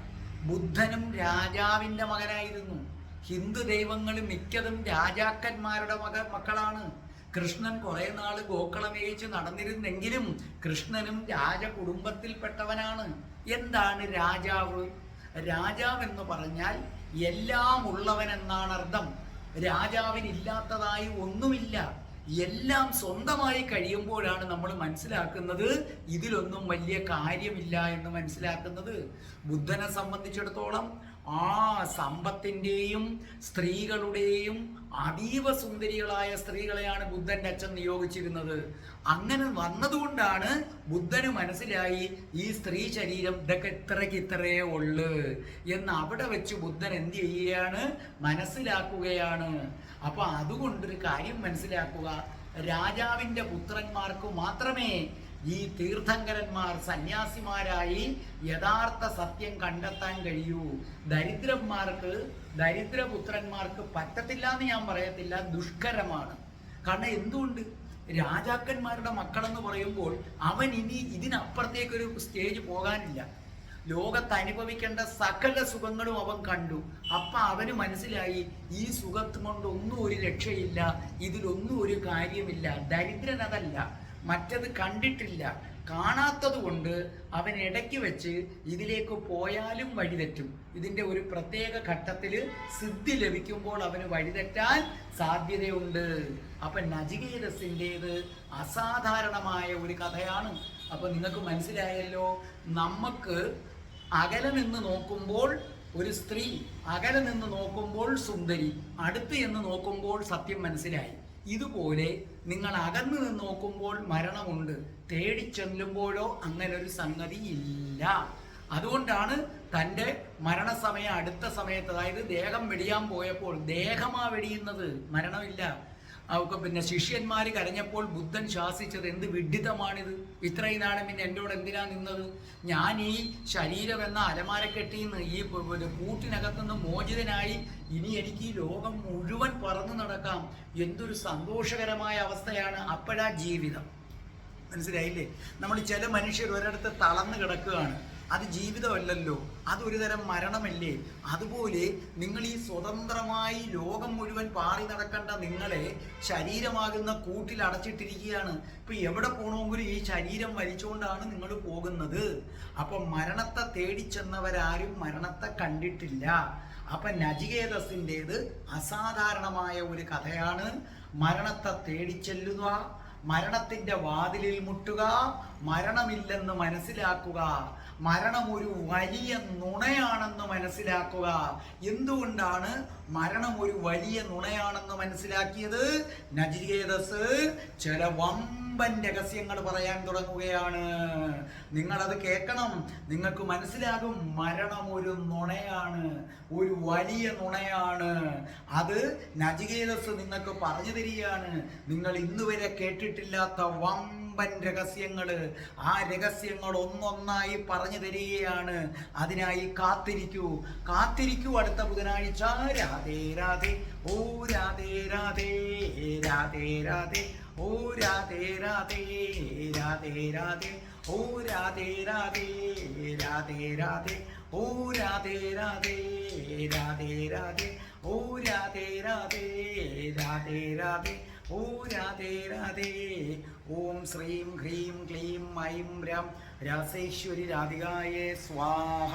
ബുദ്ധനും രാജാവിൻ്റെ മകനായിരുന്നു. ഹിന്ദു ദൈവങ്ങൾ മിക്കതും രാജാക്കന്മാരുടെ മക്കളാണ്. കൃഷ്ണൻ കുറെ നാള് ഗോക്കളമേയിച്ച് നടന്നിരുന്നെങ്കിലും കൃഷ്ണനും രാജകുടുംബത്തിൽപ്പെട്ടവനാണ്. എന്താണ് രാജാവ്? രാജാവ് എന്ന് പറഞ്ഞാൽ എല്ലാം ഉള്ളവനെന്നാണ് അർത്ഥം. രാജാവിനില്ലാത്തതായി ഒന്നുമില്ല. എല്ലാം സ്വന്തമായി കഴിയുമ്പോഴാണ് നമ്മൾ മനസ്സിലാക്കുന്നത് ഇതിലൊന്നും വലിയ കാര്യമില്ല എന്ന് മനസ്സിലാക്കുന്നത്. ബുദ്ധനെ സംബന്ധിച്ചിടത്തോളം ആ സമ്പത്തിൻ്റെയും സ്ത്രീകളുടെയും അതീവ സുന്ദരികളായ സ്ത്രീകളെയാണ് ബുദ്ധൻ്റെ അച്ഛൻ നിയോഗിച്ചിരുന്നത്. അങ്ങനെ വന്നതുകൊണ്ടാണ് ബുദ്ധന് മനസ്സിലായി ഈ സ്ത്രീ ശരീരം ഇതൊക്കെ ഇത്രയേ ഉള്ളു എന്ന് അവിടെ വെച്ച് ബുദ്ധൻ എന്ത് ചെയ്യുകയാണ്? മനസ്സിലാക്കുകയാണ്. അപ്പൊ അതുകൊണ്ടൊരു കാര്യം മനസ്സിലാക്കുക, രാജാവിൻ്റെ പുത്രന്മാർക്ക് മാത്രമേ ഈ തീർത്ഥങ്കരന്മാർ സന്യാസിമാരായി യഥാർത്ഥ സത്യം കണ്ടെത്താൻ കഴിയൂ. ദരിദ്രപുത്രന്മാർക്ക് പറ്റത്തില്ല എന്ന് ഞാൻ പറയത്തില്ല, ദുഷ്കരമാണ്. കാരണം എന്തുകൊണ്ട്? രാജാക്കന്മാരുടെ മക്കളെന്ന് പറയുമ്പോൾ അവൻ ഇനി ഇതിനപ്പുറത്തേക്കൊരു സ്റ്റേജ് പോകാനില്ല. ലോകത്ത് അനുഭവിക്കേണ്ട സകല സുഖങ്ങളും അവൻ കണ്ടു. അപ്പൊ അവന് മനസ്സിലായി ഈ സുഖം കൊണ്ടൊന്നും ഒരു രക്ഷയില്ല, ഇതിലൊന്നും ഒരു കാര്യമില്ല. ദരിദ്രൻ അതല്ല, മറ്റത് കണ്ടിട്ടില്ല. കാണാത്തത് കൊണ്ട് അവൻ ഇടയ്ക്ക് വെച്ച് ഇതിലേക്ക് പോയാലും വഴിതെറ്റും. ഇതിൻ്റെ ഒരു പ്രത്യേക ഘട്ടത്തിൽ സിദ്ധി ലഭിക്കുമ്പോൾ അവന് വഴിതെറ്റാൻ സാധ്യതയുണ്ട്. അപ്പം നചികേതസിൻ്റേത് അസാധാരണമായ ഒരു കഥയാണ്. അപ്പം നിങ്ങൾക്ക് മനസ്സിലായല്ലോ, നമുക്ക് അകലെ നിന്ന് നോക്കുമ്പോൾ ഒരു സ്ത്രീ, അകലെ നിന്ന് നോക്കുമ്പോൾ സുന്ദരി, അടുത്ത് എന്ന് നോക്കുമ്പോൾ സത്യം മനസ്സിലായി. ഇതുപോലെ നിങ്ങൾ അകന്നു നിന്ന് നോക്കുമ്പോൾ മരണമുണ്ട്, തേടി ചെല്ലുമ്പോഴോ അങ്ങനെ ഒരു സംഗതി ഇല്ല. അതുകൊണ്ടാണ് തൻ്റെ മരണസമയം അടുത്ത സമയത്ത്, അതായത് ദേഹം വെടിയാൻ പോയപ്പോൾ, ദേഹമാ വെടിയുന്നത്, മരണമില്ല. അവർക്ക് പിന്നെ ശിഷ്യന്മാർ കരഞ്ഞപ്പോൾ ബുദ്ധൻ ശാസിച്ചത് എന്ത് വിഡ്ഢിതമാണിത്, ഇത്രയും നാളും പിന്നെ എന്നോട് എന്തിനാ നിന്നത്? ഞാൻ ഈ ശരീരം എന്ന അലമാരക്കെട്ടിന്ന് ഈ കൂട്ടിനകത്തുനിന്ന് മോചിതനായി ഇനി എനിക്ക് ഈ ലോകം മുഴുവൻ പറന്നു നടക്കാം. എന്തൊരു സന്തോഷകരമായ അവസ്ഥയാണ്. അപ്പോഴാ ജീവിതം. മനസ്സിലായില്ലേ? നമ്മൾ ചില മനുഷ്യർ ഒരിടത്ത് തളർന്നു കിടക്കുകയാണ്, അത് ജീവിതമല്ലല്ലോ, അതൊരു തരം മരണമല്ലേ? അതുപോലെ നിങ്ങൾ ഈ സ്വതന്ത്രമായി ലോകം മുഴുവൻ പാറി നടക്കേണ്ട നിങ്ങളെ ശരീരമാകുന്ന കൂട്ടിൽ അടച്ചിട്ടിരിക്കുകയാണ്. ഇപ്പൊ എവിടെ പോകണമെങ്കിലും ഈ ശരീരം വലിച്ചുകൊണ്ടാണ് നിങ്ങൾ പോകുന്നത്. അപ്പൊ മരണത്തെ തേടിച്ചെന്നവരാരും മരണത്തെ കണ്ടിട്ടില്ല. അപ്പൊ നചികേതസിൻ്റേത് അസാധാരണമായ ഒരു കഥയാണ്. മരണത്തെ തേടിച്ചെല്ലുക, മരണത്തിൻ്റെ വാതിലിൽ മുട്ടുക, മരണമില്ലെന്ന് മനസ്സിലാക്കുക, മരണം ഒരു വലിയ നുണയാണെന്ന് മനസ്സിലാക്കുക. എന്തുകൊണ്ടാണ് മരണം ഒരു വലിയ നുണയാണെന്ന് മനസ്സിലാക്കിയത്? നചികേതസ് ചില വമ്പൻ രഹസ്യങ്ങൾ പറയാൻ തുടങ്ങുകയാണ്. നിങ്ങളത് കേൾക്കണം, നിങ്ങൾക്ക് മനസ്സിലാകും മരണം ഒരു നുണയാണ്, ഒരു വലിയ നുണയാണ്. അത് നചികേതസ് നിങ്ങൾക്ക് പറഞ്ഞു തരികയാണ്. നിങ്ങൾ ഇന്നുവരെ കേട്ടിട്ടില്ലാത്ത വമ്പൻ രഹസ്യങ്ങള്, ആ രഹസ്യങ്ങൾ ഒന്നൊന്നായി പറഞ്ഞു തരികയാണ്. അതിനായി കാത്തിരിക്കൂ, അടുത്ത ബുധനാഴ്ച. രാധേ രാധേ, ഓ രാധേ രാധേ, രാധേ രാധേ, ഓ രാധേ രാധേ, രാധേ രാധേ, ഓ രാധേ രാധേ, രാധേ രാധേ, ഓ രാധേ രാധേ, രാധേ രാധേ, ഓ രാധേ രാധേ, രാധേ രാധേ, ഓ രാധേ രാധേ. ഓം ശ്രീം ഹ്രീം ക്ലീം ഐം രം രാസേശ്വരി രാധികായേ സ്വാഹ.